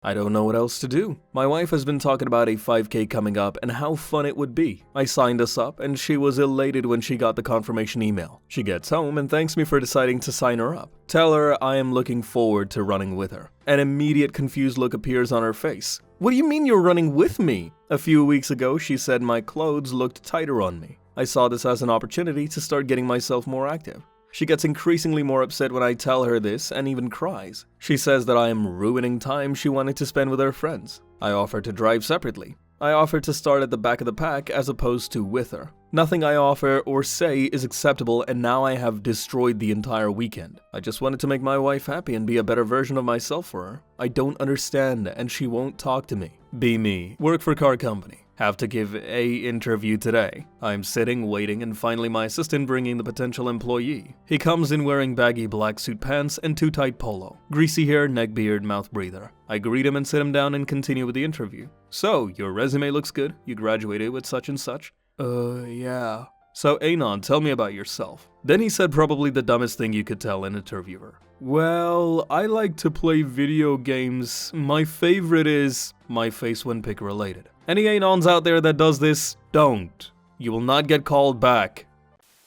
I don't know what else to do. My wife has been talking about a 5K coming up and how fun it would be. I signed us up and she was elated when she got the confirmation email. She gets home and thanks me for deciding to sign her up. Tell her I am looking forward to running with her. An immediate confused look appears on her face. What do you mean you're running with me? A few weeks ago, she said my clothes looked tighter on me. I saw this as an opportunity to start getting myself more active. She gets increasingly more upset when I tell her this and even cries. She says that I am ruining time she wanted to spend with her friends. I offer to drive separately. I offer to start at the back of the pack as opposed to with her. Nothing I offer or say is acceptable and now I have destroyed the entire weekend. I just wanted to make my wife happy and be a better version of myself for her. I don't understand and she won't talk to me. Be me. Work for car company. Have to give a interview today. I'm sitting, waiting, and finally my assistant bringing the potential employee. He comes in wearing baggy black suit pants and too tight polo. Greasy hair, neck beard, mouth breather. I greet him and sit him down and continue with the interview. So, your resume looks good. You graduated with such and such. Yeah. So, Anon, tell me about yourself. Then he said probably the dumbest thing you could tell an interviewer. Well, I like to play video games. My favorite is my face when pick related. Any Anons out there that does this, don't. You will not get called back.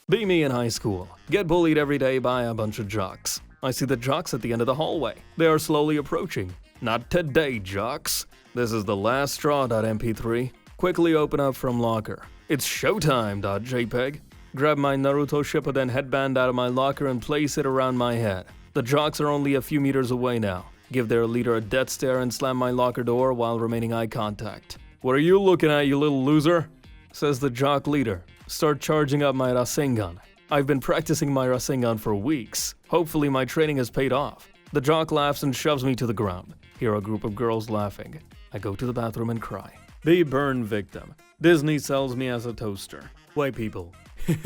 Be me in high school. Get bullied every day by a bunch of jocks. I see the jocks at the end of the hallway. They are slowly approaching. Not today, jocks. This is the last straw.mp3. Quickly open up from locker. It's showtime.jpg. Grab my Naruto Shippuden headband out of my locker and place it around my head. The jocks are only a few meters away now. Give their leader a death stare and slam my locker door while remaining eye contact. What are you looking at, you little loser? Says the jock leader. Start charging up my Rasengan. I've been practicing my Rasengan for weeks. Hopefully my training has paid off. The jock laughs and shoves me to the ground. Hear a group of girls laughing. I go to the bathroom and cry. Be burn victim. Disney sells me as a toaster. White people.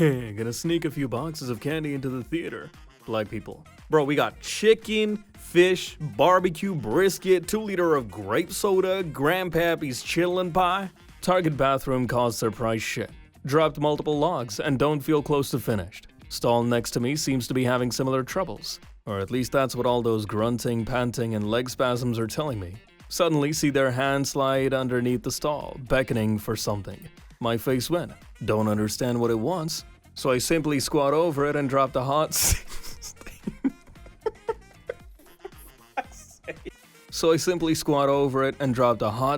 Gonna sneak a few boxes of candy into the theater. Black people. Bro, we got chicken, fish, barbecue, brisket, 2-liter of grape soda, grandpappy's chillin' pie. Target bathroom caused surprise shit. Dropped multiple logs and don't feel close to finished. Stall next to me seems to be having similar troubles. Or at least that's what all those grunting, panting, and leg spasms are telling me. Suddenly see their hand slide underneath the stall, beckoning for something. My face went. Don't understand what it wants. So I simply squat over it and drop the hot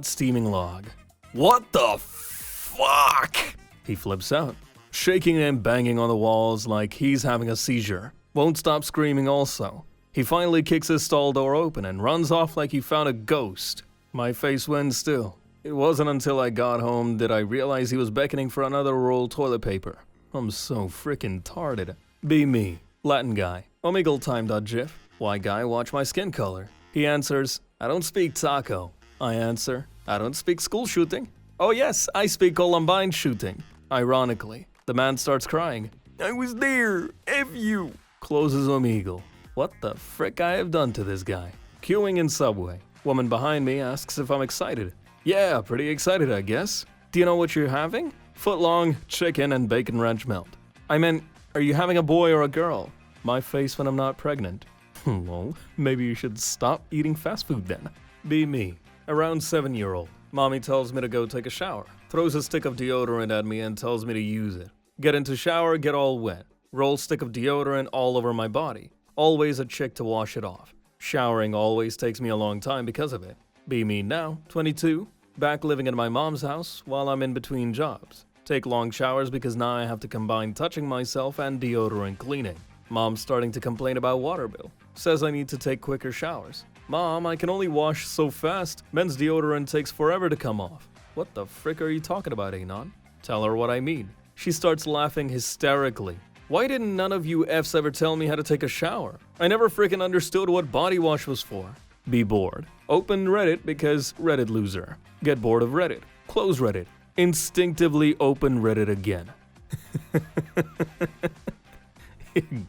steaming log. What the fuck? He flips out, shaking and banging on the walls like he's having a seizure. Won't stop screaming also. He finally kicks his stall door open and runs off like he found a ghost. My face went still. It wasn't until I got home did I realize he was beckoning for another roll of toilet paper. I'm so freaking tarded. Be me. Latin guy. Omegle time.gif. White guy, watch my skin color. He answers, I don't speak taco. I answer, I don't speak school shooting. Oh yes, I speak Columbine shooting. Ironically, the man starts crying. I was there. F you. Closes Omegle. What the frick I have done to this guy? Queuing in Subway. Woman behind me asks if I'm excited. Yeah, pretty excited I guess. Do you know what you're having? Footlong, chicken, and bacon ranch melt. I meant, are you having a boy or a girl? My face when I'm not pregnant. Well, maybe you should stop eating fast food then. Be me. Around 7-year-old. Mommy tells me to go take a shower. Throws a stick of deodorant at me and tells me to use it. Get into shower, get all wet. Roll stick of deodorant all over my body. Always a chick to wash it off. Showering always takes me a long time because of it. Be me now, 22. Back living in my mom's house while I'm in between jobs. Take long showers because now I have to combine touching myself and deodorant cleaning. Mom's starting to complain about water bill. Says I need to take quicker showers. Mom, I can only wash so fast. Men's deodorant takes forever to come off. What the frick are you talking about, Anon? Tell her what I mean. She starts laughing hysterically. Why didn't none of you Fs ever tell me how to take a shower? I never freaking understood what body wash was for. Be bored. Open Reddit because Reddit loser. Get bored of Reddit. Close Reddit. Instinctively open Reddit again.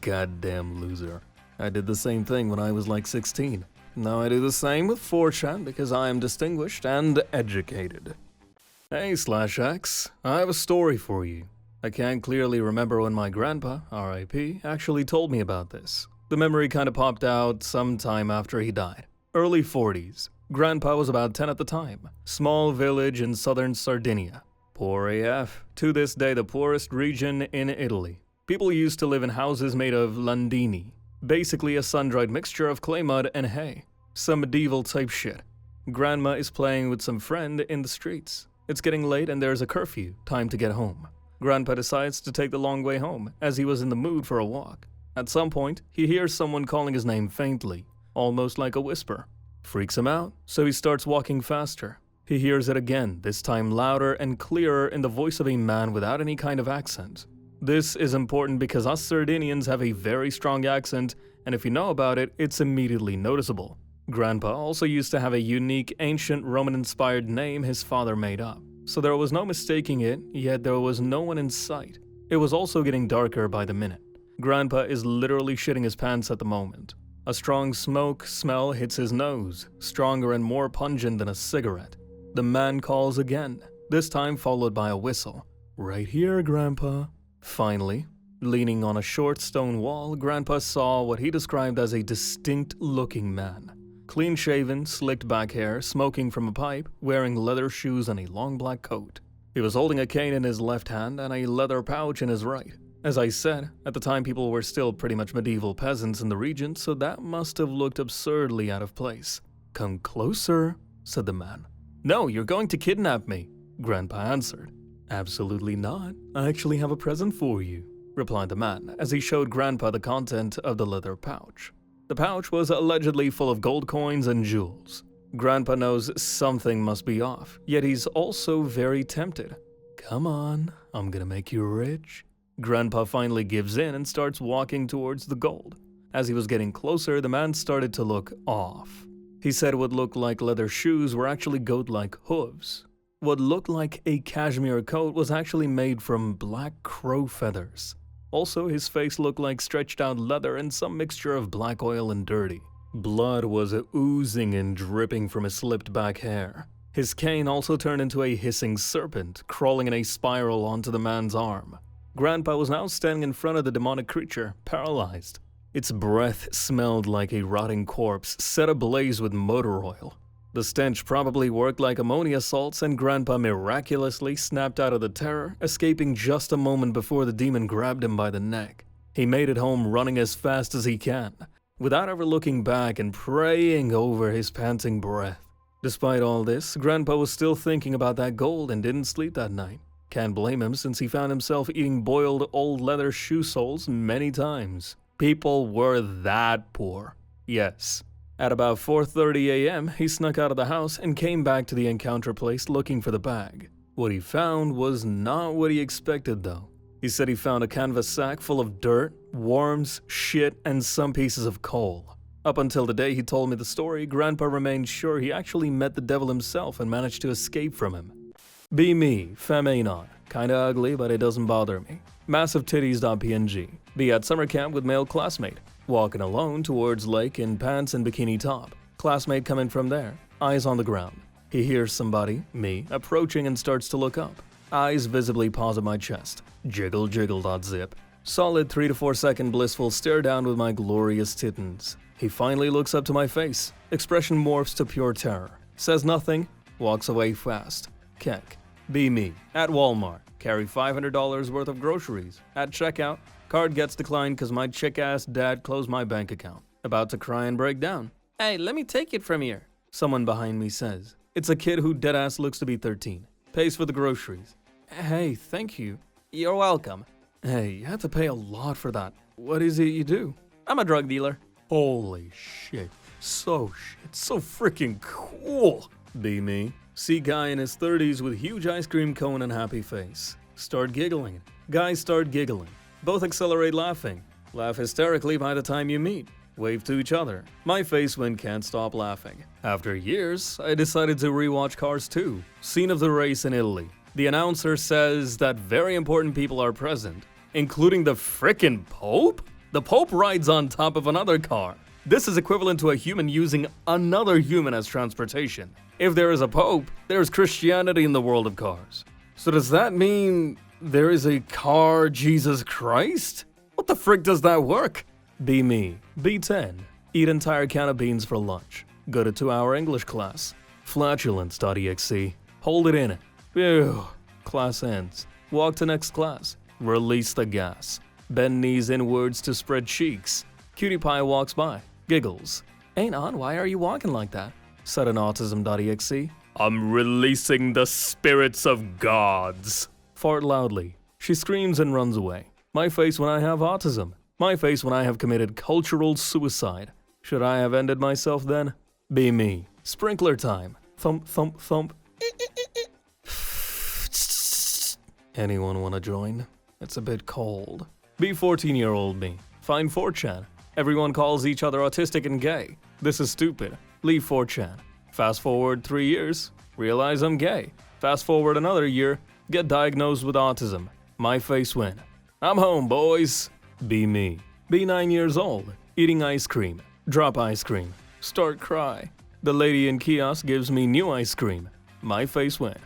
Goddamn loser. I did the same thing when I was like 16. Now I do the same with 4Chan because I am distinguished and educated. Hey /X, I have a story for you. I can't clearly remember when my grandpa, RIP, actually told me about this. The memory kinda popped out sometime after he died. Early 40s. Grandpa was about 10 at the time. Small village in southern Sardinia. Poor AF. To this day, the poorest region in Italy. People used to live in houses made of landini, basically a sun-dried mixture of clay mud and hay. Some medieval type shit. Grandma is playing with some friend in the streets. It's getting late and there's a curfew. Time to get home. Grandpa decides to take the long way home, as he was in the mood for a walk. At some point, he hears someone calling his name faintly, almost like a whisper. Freaks him out, so he starts walking faster. He hears it again, this time louder and clearer in the voice of a man without any kind of accent. This is important because us Sardinians have a very strong accent, and if you know about it, it's immediately noticeable. Grandpa also used to have a unique, ancient Roman-inspired name his father made up, so there was no mistaking it, yet there was no one in sight. It was also getting darker by the minute. Grandpa is literally shitting his pants at the moment. A strong smoke smell hits his nose, stronger and more pungent than a cigarette. The man calls again, this time followed by a whistle. "Right here, Grandpa." Finally, leaning on a short stone wall, Grandpa saw what he described as a distinct-looking man. Clean-shaven, slicked-back hair, smoking from a pipe, wearing leather shoes and a long black coat. He was holding a cane in his left hand and a leather pouch in his right. As I said, at the time people were still pretty much medieval peasants in the region, so that must have looked absurdly out of place. "Come closer," said the man. "No, you're going to kidnap me," Grandpa answered. "Absolutely not. I actually have a present for you," replied the man, as he showed Grandpa the content of the leather pouch. The pouch was allegedly full of gold coins and jewels. Grandpa knows something must be off, yet he's also very tempted. "Come on, I'm gonna make you rich." Grandpa finally gives in and starts walking towards the gold. As he was getting closer, the man started to look off. He said what looked like leather shoes were actually goat-like hooves. What looked like a cashmere coat was actually made from black crow feathers. Also, his face looked like stretched-out leather and some mixture of black oil and dirty. Blood was oozing and dripping from his slipped-back hair. His cane also turned into a hissing serpent, crawling in a spiral onto the man's arm. Grandpa was now standing in front of the demonic creature, paralyzed. Its breath smelled like a rotting corpse set ablaze with motor oil. The stench probably worked like ammonia salts, and Grandpa miraculously snapped out of the terror, escaping just a moment before the demon grabbed him by the neck. He made it home running as fast as he can, without ever looking back and praying over his panting breath. Despite all this, Grandpa was still thinking about that gold and didn't sleep that night. Can't blame him since he found himself eating boiled old leather shoe soles many times. People were that poor. Yes. At about 4:30 a.m., he snuck out of the house and came back to the encounter place looking for the bag. What he found was not what he expected though. He said he found a canvas sack full of dirt, worms, shit, and some pieces of coal. Up until the day he told me the story, Grandpa remained sure he actually met the devil himself and managed to escape from him. Be me, femme kinda ugly, but it doesn't bother me. Massive titties.png. Be at summer camp with male classmate. Walking alone towards lake in pants and bikini top. Classmate coming from there. Eyes on the ground. He hears somebody, me, approaching and starts to look up. Eyes visibly pause at my chest. Jiggle jiggle.zip. Solid 3 to 4 second blissful stare down with my glorious tittens. He finally looks up to my face. Expression morphs to pure terror. Says nothing. Walks away fast. Keck. Be me. At Walmart. Carry $500 worth of groceries. At checkout. Card gets declined cause my chick-ass dad closed my bank account. About to cry and break down. "Hey, let me take it from here," someone behind me says. It's a kid who deadass looks to be 13. Pays for the groceries. "Hey, thank you." "You're welcome." "Hey, you had to pay a lot for that. What is it you do?" "I'm a drug dealer." Holy shit. So freaking cool. Be me. See guy in his 30s with huge ice cream cone and happy face. Start giggling. Guys start giggling. Both accelerate laughing. Laugh hysterically by the time you meet. Wave to each other. My face went can't stop laughing. After years, I decided to rewatch Cars 2. Scene of the race in Italy. The announcer says that very important people are present, including the frickin' Pope? The Pope rides on top of another car. This is equivalent to a human using another human as transportation. If there is a Pope, there's Christianity in the world of cars. So does that mean there is a car Jesus Christ? What the frick does that work? Be me. B10. Eat entire can of beans for lunch. Go to 2-hour English class. Flatulence.exe. Hold it in. Phew. Class ends. Walk to next class. Release the gas. Bend knees inwards to spread cheeks. Cutie pie walks by. Giggles. Ain't on, why are you walking like that? Suddenautism.exe. I'm releasing the spirits of gods. Fart loudly. She screams and runs away. My face when I have autism. My face when I have committed cultural suicide. Should I have ended myself then? Be me. Sprinkler time. Thump, thump, thump. Anyone wanna join? It's a bit cold. Be 14-year-old me. Find 4Chan. Everyone calls each other autistic and gay. This is stupid. Leave 4Chan. Fast forward 3 years. Realize I'm gay. Fast forward another year. Get diagnosed with autism. My face win. I'm home, boys. Be me. Be 9 years old. Eating ice cream. Drop ice cream. Start cry. The lady in kiosk gives me new ice cream. My face win.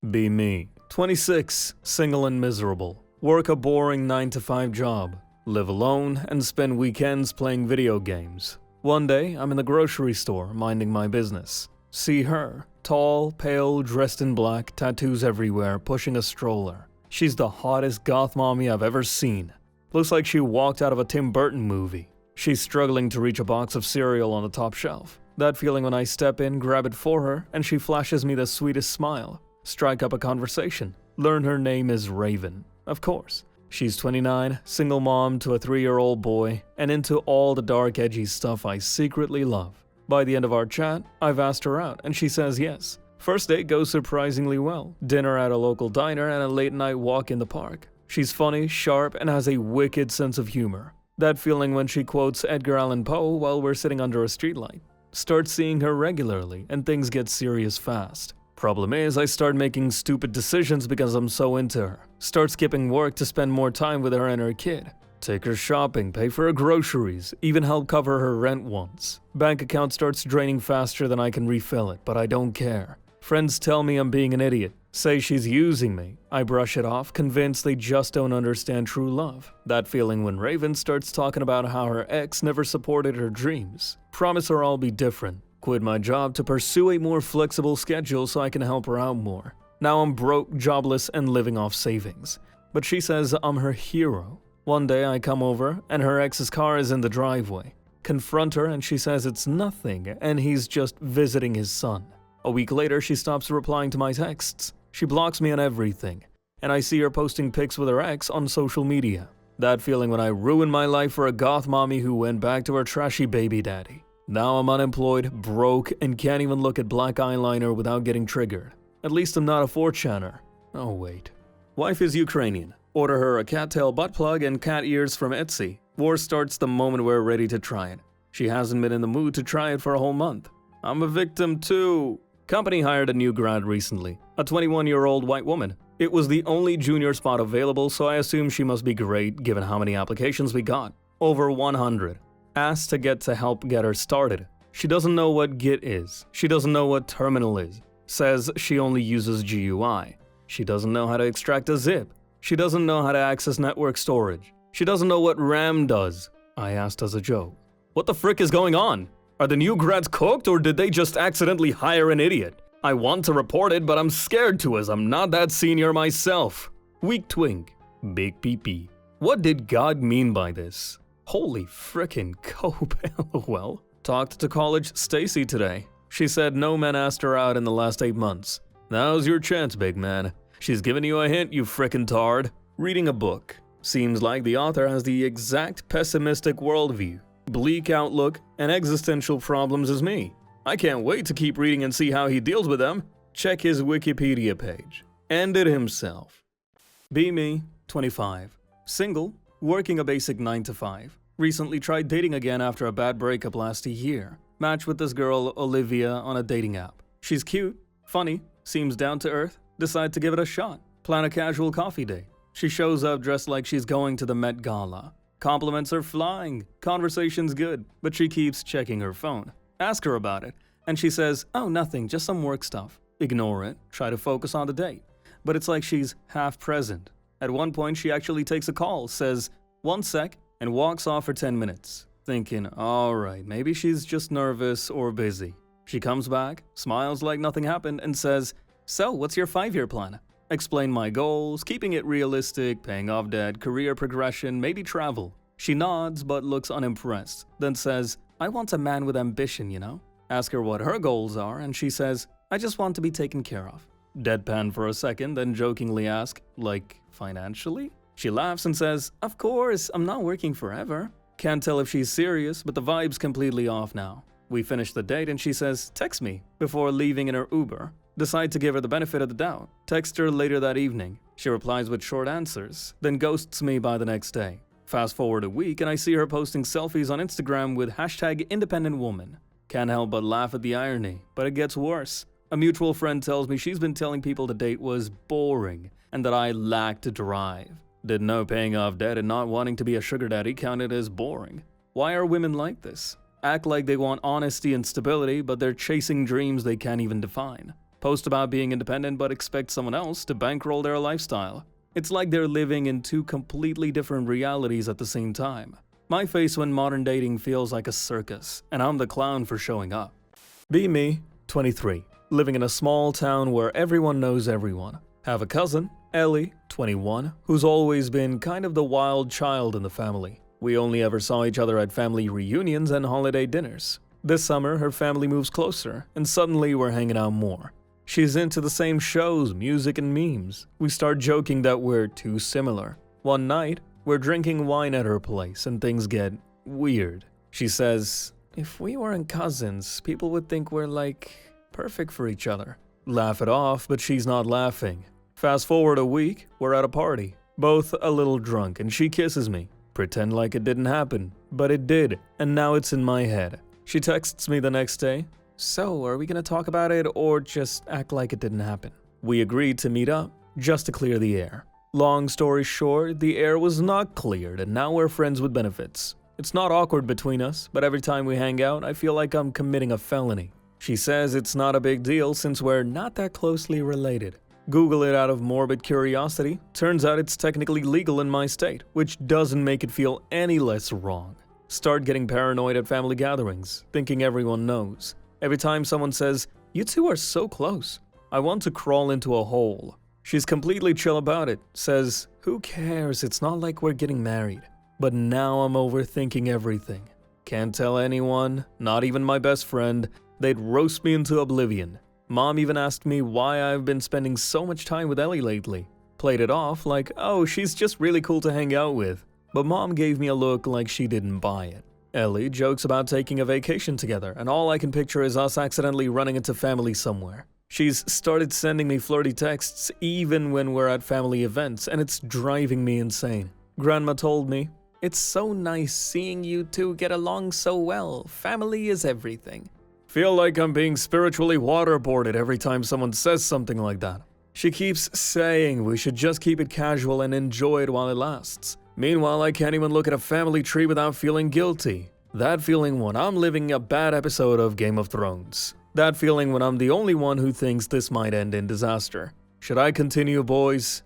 Be me. 26. Single and miserable. Work a boring 9-to-5 job. Live alone and spend weekends playing video games. One day, I'm in the grocery store minding my business. See her. Tall, pale, dressed in black, tattoos everywhere, pushing a stroller. She's the hottest goth mommy I've ever seen. Looks like she walked out of a Tim Burton movie. She's struggling to reach a box of cereal on the top shelf. That feeling when I step in, grab it for her, and she flashes me the sweetest smile. Strike up a conversation. Learn her name is Raven. Of course. She's 29, single mom to a 3-year-old boy, and into all the dark, edgy stuff I secretly love. By the end of our chat, I've asked her out, and she says yes. First date goes surprisingly well. Dinner at a local diner and a late-night walk in the park. She's funny, sharp, and has a wicked sense of humor. That feeling when she quotes Edgar Allan Poe while we're sitting under a streetlight. Start seeing her regularly, and things get serious fast. Problem is, I start making stupid decisions because I'm so into her. Start skipping work to spend more time with her and her kid. Take her shopping, pay for her groceries, even help cover her rent once. Bank account starts draining faster than I can refill it, but I don't care. Friends tell me I'm being an idiot, say she's using me. I brush it off, convinced they just don't understand true love. That feeling when Raven starts talking about how her ex never supported her dreams. Promise her I'll be different. Quit my job to pursue a more flexible schedule so I can help her out more. Now I'm broke, jobless, and living off savings. But she says I'm her hero. One day I come over, and her ex's car is in the driveway. Confront her, and she says it's nothing, and he's just visiting his son. A week later, she stops replying to my texts. She blocks me on everything, and I see her posting pics with her ex on social media. That feeling when I ruined my life for a goth mommy who went back to her trashy baby daddy. Now I'm unemployed, broke, and can't even look at black eyeliner without getting triggered. At least I'm not a 4chaner. Oh wait. Wife is Ukrainian. Order her a cattail butt plug and cat ears from Etsy. War starts the moment we're ready to try it. She hasn't been in the mood to try it for a whole month. I'm a victim too. Company hired a new grad recently, a 21-year-old white woman. It was the only junior spot available, so I assume she must be great given how many applications we got. Over 100. Asked to help get her started. She doesn't know what Git is. She doesn't know what terminal is. Says she only uses GUI. She doesn't know how to extract a zip. She doesn't know how to access network storage. She doesn't know what RAM does. I asked as a joke. What the frick is going on? Are the new grads cooked or did they just accidentally hire an idiot? I want to report it, but I'm scared to as I'm not that senior myself. Weak twink. Big pee-pee. What did God mean by this? Holy frickin' cope, lol. Talked to college Stacy today. She said no man asked her out in the last 8 months. Now's your chance, big man. She's giving you a hint, you frickin' tard. Reading a book. Seems like the author has the exact pessimistic worldview, bleak outlook, and existential problems as me. I can't wait to keep reading and see how he deals with them. Check his Wikipedia page. Ended himself. Be me, 25. Single, working a basic 9 to 5. Recently tried dating again after a bad breakup last year. Matched with this girl, Olivia, on a dating app. She's cute, funny, seems down to earth. Decide to give it a shot. Plan a casual coffee date. She shows up dressed like she's going to the Met Gala. Compliments are flying. Conversation's good, but she keeps checking her phone. Ask her about it, and she says, oh, nothing, just some work stuff. Ignore it, try to focus on the date. But it's like she's half present. At one point, she actually takes a call, says, 1 sec, and walks off for 10 minutes. thinking, alright, maybe she's just nervous or busy. She comes back, smiles like nothing happened, and says, "So, what's your 5-year plan?" Explain my goals, keeping it realistic, paying off debt, career progression, maybe travel. She nods but looks unimpressed, then says, "I want a man with ambition, you know?" Ask her what her goals are, and she says, "I just want to be taken care of." Deadpan for a second, then jokingly ask, "Like, financially?" She laughs and says, "Of course, I'm not working forever." Can't tell if she's serious, but the vibe's completely off now. We finish the date and she says, "Text me," before leaving in her Uber. Decide to give her the benefit of the doubt. Text her later that evening. She replies with short answers, then ghosts me by the next day. Fast forward a week and I see her posting selfies on Instagram with #independentwoman. Can't help but laugh at the irony, but it gets worse. A mutual friend tells me she's been telling people the date was boring and that I lacked drive. Didn't know paying off debt and not wanting to be a sugar daddy counted as boring. Why are women like this? Act like they want honesty and stability, but they're chasing dreams they can't even define. Post about being independent but expect someone else to bankroll their lifestyle. It's like they're living in two completely different realities at the same time. My face when modern dating feels like a circus, and I'm the clown for showing up. Be me, 23, living in a small town where everyone knows everyone. Have a cousin, Ellie, 21, who's always been kind of the wild child in the family. We only ever saw each other at family reunions and holiday dinners. This summer, her family moves closer, and suddenly we're hanging out more. She's into the same shows, music, and memes. We start joking that we're too similar. One night, we're drinking wine at her place, and things get weird. She says, "If we weren't cousins, people would think we're like perfect for each other." Laugh it off, but she's not laughing. Fast forward a week, we're at a party, both a little drunk, and she kisses me. Pretend like it didn't happen, but it did, and now it's in my head. She texts me the next day, "So, are we gonna talk about it or just act like it didn't happen?" We agreed to meet up, just to clear the air. Long story short, the air was not cleared, and now we're friends with benefits. It's not awkward between us, but every time we hang out, I feel like I'm committing a felony. She says it's not a big deal since we're not that closely related. Google it out of morbid curiosity. Turns out it's technically legal in my state, which doesn't make it feel any less wrong. Start getting paranoid at family gatherings, thinking everyone knows. Every time someone says, "You two are so close," I want to crawl into a hole. She's completely chill about it, says, "Who cares, it's not like we're getting married." But now I'm overthinking everything. Can't tell anyone, not even my best friend. They'd roast me into oblivion. Mom even asked me why I've been spending so much time with Ellie lately. Played it off like, oh, she's just really cool to hang out with. But Mom gave me a look like she didn't buy it. Ellie jokes about taking a vacation together, and all I can picture is us accidentally running into family somewhere. She's started sending me flirty texts even when we're at family events, and it's driving me insane. Grandma told me, "It's so nice seeing you two get along so well. Family is everything." Feel like I'm being spiritually waterboarded every time someone says something like that. She keeps saying we should just keep it casual and enjoy it while it lasts. Meanwhile, I can't even look at a family tree without feeling guilty. That feeling when I'm living a bad episode of Game of Thrones. That feeling when I'm the only one who thinks this might end in disaster. Should I continue, boys?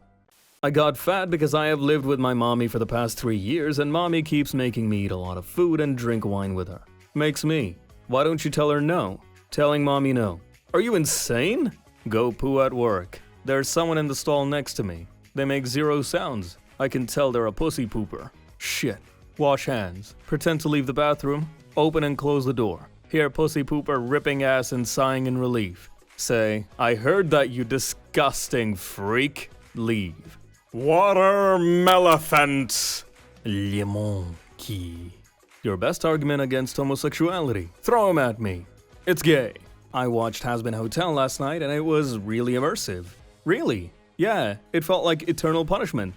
I got fat because I have lived with my mommy for the past 3 years, and mommy keeps making me eat a lot of food and drink wine with her. Makes me. Why don't you tell her no? Telling mommy no. Are you insane? Go poo at work. There's someone in the stall next to me. They make 0 sounds. I can tell they're a pussy pooper. Shit. Wash hands. Pretend to leave the bathroom. Open and close the door. Hear pussy pooper ripping ass and sighing in relief. Say, "I heard that, you disgusting freak." Leave. Watermelephant. Lemon key. Your best argument against homosexuality. Throw him at me. It's gay. I watched Has-Been Hotel last night and it was really immersive. Really? Yeah, it felt like eternal punishment.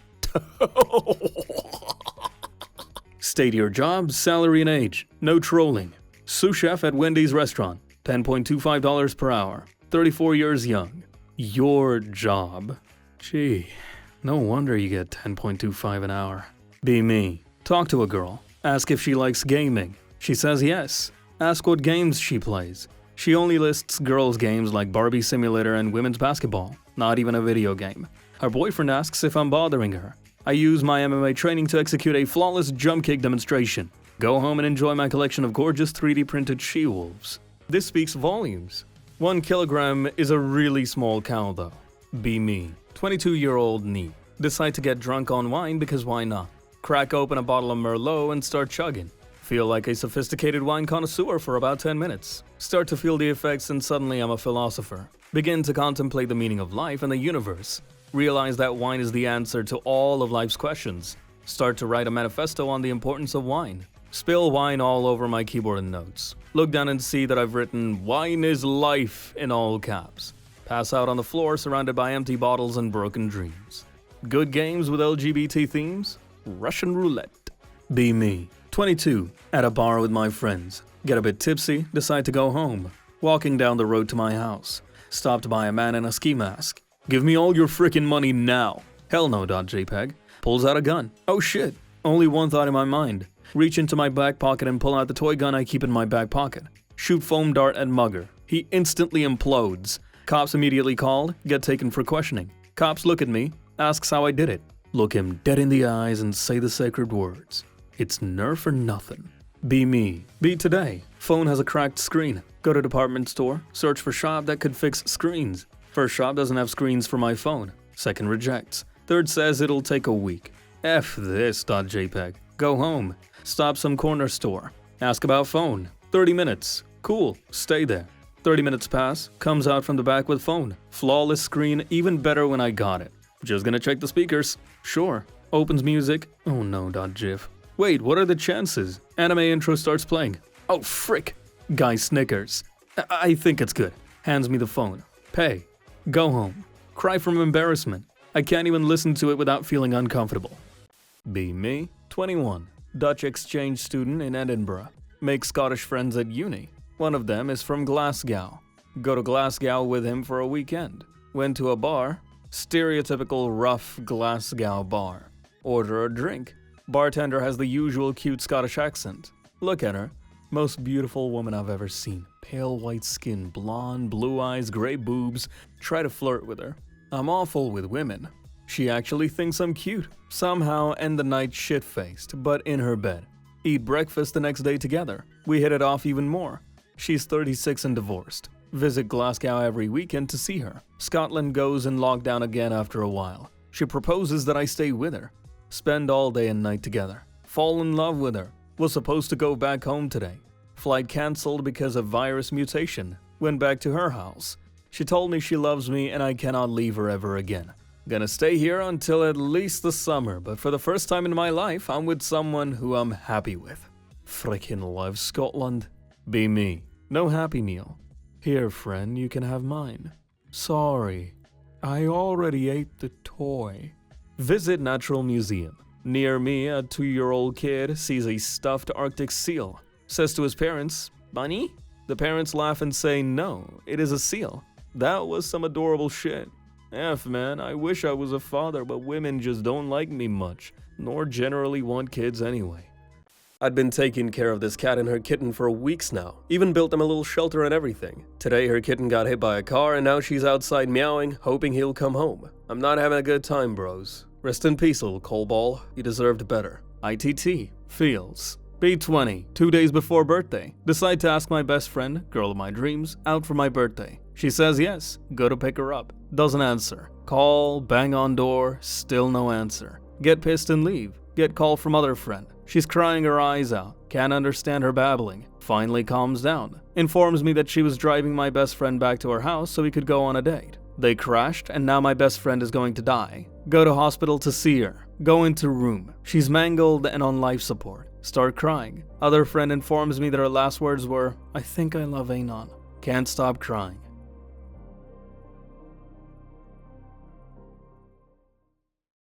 State your job, salary, and age. No trolling. Sous chef at Wendy's restaurant. $10.25 per hour. 34 years young. Your job. Gee, no wonder you get $10.25 an hour. Be me. Talk to a girl. Ask if she likes gaming. She says yes. Ask what games she plays. She only lists girls' games like Barbie Simulator and women's basketball, not even a video game. Her boyfriend asks if I'm bothering her. I use my MMA training to execute a flawless jump kick demonstration. Go home and enjoy my collection of gorgeous 3D printed she-wolves. This speaks volumes. 1 kilogram is a really small cow though. Be me. 22-year-old me. Decide to get drunk on wine because why not? Crack open a bottle of Merlot and start chugging. Feel like a sophisticated wine connoisseur for about 10 minutes. Start to feel the effects and suddenly I'm a philosopher. Begin to contemplate the meaning of life and the universe. Realize that wine is the answer to all of life's questions. Start to write a manifesto on the importance of wine. Spill wine all over my keyboard and notes. Look down and see that I've written "Wine is life" in all caps. Pass out on the floor surrounded by empty bottles and broken dreams. Good games with LGBT themes? Russian roulette. Be me. 22. At a bar with my friends. Get a bit tipsy, decide to go home. Walking down the road to my house. Stopped by a man in a ski mask. Give me all your frickin' money now. Hell no, .jpg. Pulls out a gun. Oh shit. Only one thought in my mind. Reach into my back pocket and pull out the toy gun I keep in my back pocket. Shoot foam dart at mugger. He instantly implodes. Cops immediately called, get taken for questioning. Cops look at me, asks how I did it. Look him dead in the eyes and say the sacred words. It's Nerf or nothing. Be me. Be today. Phone has a cracked screen. Go to department store, search for shop that could fix screens. First shop doesn't have screens for my phone. Second rejects. Third says it'll take a week. F this, .jpg. Go home. Stop some corner store. Ask about phone. 30 minutes. Cool. Stay there. 30 minutes pass. Comes out from the back with phone. Flawless screen, even better when I got it. Just gonna check the speakers. Sure. Opens music. Oh no, .gif. Wait, what are the chances? Anime intro starts playing. Oh frick. Guy snickers. I think it's good. Hands me the phone. Pay. Go home. Cry from embarrassment. I can't even listen to it without feeling uncomfortable. Be me. 21. Dutch exchange student in Edinburgh. Make Scottish friends at uni. One of them is from Glasgow. Go to Glasgow with him for a weekend. Went to a bar. Stereotypical rough Glasgow bar. Order a drink. Bartender has the usual cute Scottish accent. Look at her. Most beautiful woman I've ever seen. Pale white skin, blonde, blue eyes, gray boobs. Try to flirt with her. I'm awful with women. She actually thinks I'm cute. Somehow end the night shit-faced, but in her bed. Eat breakfast the next day together. We hit it off even more. She's 36 and divorced. Visit Glasgow every weekend to see her. Scotland goes in lockdown again after a while. She proposes that I stay with her. Spend all day and night together. Fall in love with her. Was supposed to go back home today. Flight cancelled because of virus mutation. Went back to her house. She told me she loves me and I cannot leave her ever again. Gonna stay here until at least the summer, but for the first time in my life, I'm with someone who I'm happy with. Frickin' love Scotland. Be me. No Happy Meal. Here, friend, you can have mine. Sorry, I already ate the toy. Visit Natural Museum. Near me, a 2-year-old kid sees a stuffed Arctic seal. Says to his parents, "Bunny?" The parents laugh and say, "No, it is a seal." That was some adorable shit. F, man, I wish I was a father, but women just don't like me much, nor generally want kids anyway. I'd been taking care of this cat and her kitten for weeks now, even built them a little shelter and everything. Today her kitten got hit by a car and now she's outside meowing, hoping he'll come home. I'm not having a good time, bros. Rest in peace, little coalball. You deserved better. ITT. Feels. B20. 2 days before birthday. Decide to ask my best friend, girl of my dreams, out for my birthday. She says yes. Go to pick her up. Doesn't answer. Call, bang on door, still no answer. Get pissed and leave. Get call from other friend. She's crying her eyes out. Can't understand her babbling. Finally calms down. Informs me that she was driving my best friend back to her house so we could go on a date. They crashed and now my best friend is going to die. Go to hospital to see her. Go into room. She's mangled and on life support. Start crying. Other friend informs me that her last words were, "I think I love Anon." Can't stop crying.